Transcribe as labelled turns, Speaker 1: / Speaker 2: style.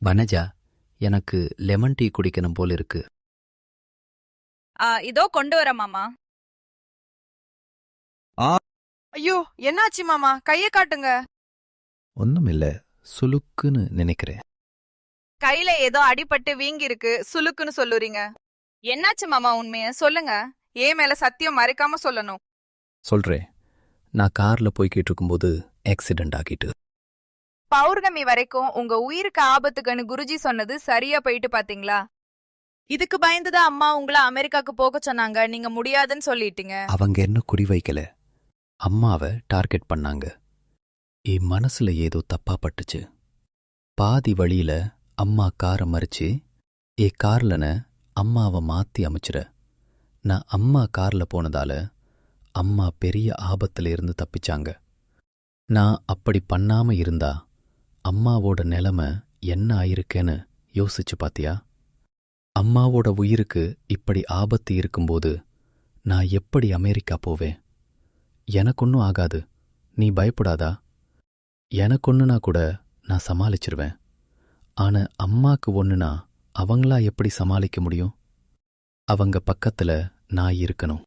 Speaker 1: வனஜா, எனக்கு lemon tea குடிக்கணும் போல இருக்கு.
Speaker 2: இதோ கொண்டு வர மாமா.
Speaker 3: ஐயோ, என்னாச்சு மாமா? கைய காட்டுங்க.
Speaker 1: ஒண்ணுமில்ல, சுலுக்குன்னு நினைக்கிறேன்.
Speaker 3: கையில ஏதோ அடிபட்டு வீங்கி இருக்கு, சுளுக்குன்னு சொல்லுறீங்க. என்னாச்சு மாமா? உண்மைய சொல்லுங்க. ஏன் மேல சத்தியம் மறைக்காம சொல்லணும்.
Speaker 1: சொல்றேன். நான் கார்ல போய்கிட்டு இருக்கும்போது ஆக்சிடென்ட் ஆகிட்டு.
Speaker 3: பௌர்ணமி வரைக்கும் உங்க உயிருக்கு ஆபத்துக்குன்னு குருஜி சொன்னது சரியா போயிட்டு பாத்தீங்களா? இதுக்கு பயந்துதான் அம்மா உங்களை அமெரிக்காக்கு போக சொன்னாங்க. நீங்க முடியாதுன்னு சொல்லிட்டீங்க.
Speaker 1: அவங்க என்ன குறி வைக்கல, அம்மாவை டார்கெட் பண்ணாங்க. என் மனசுல ஏதோ தப்பா பட்டுச்சு. பாதி வழியில அம்மா காரை மறிச்சு கார்லன அம்மாவை மாத்தி அமைச்சிர. நான் அம்மா கார்ல போனதால அம்மா பெரிய ஆபத்துல இருந்து தப்பிச்சாங்க. நான் அப்படி பண்ணாம இருந்தா அம்மாவோட நிலைமை என்ன ஆயிருக்கேன்னு யோசிச்சு பாத்தியா? அம்மாவோட உயிருக்கு இப்படி ஆபத்து இருக்கும்போது நான் எப்படி அமெரிக்கா போவேன்? எனக்கொன்னும் ஆகாது, நீ பயப்படாதா? எனக்கொன்னுனா கூட நான் சமாளிச்சிருவேன். ஆனா அம்மாக்கு ஒன்னுனா அவங்களா எப்படி சமாளிக்க முடியும்? அவங்க பக்கத்துல நான் இருக்கணும்.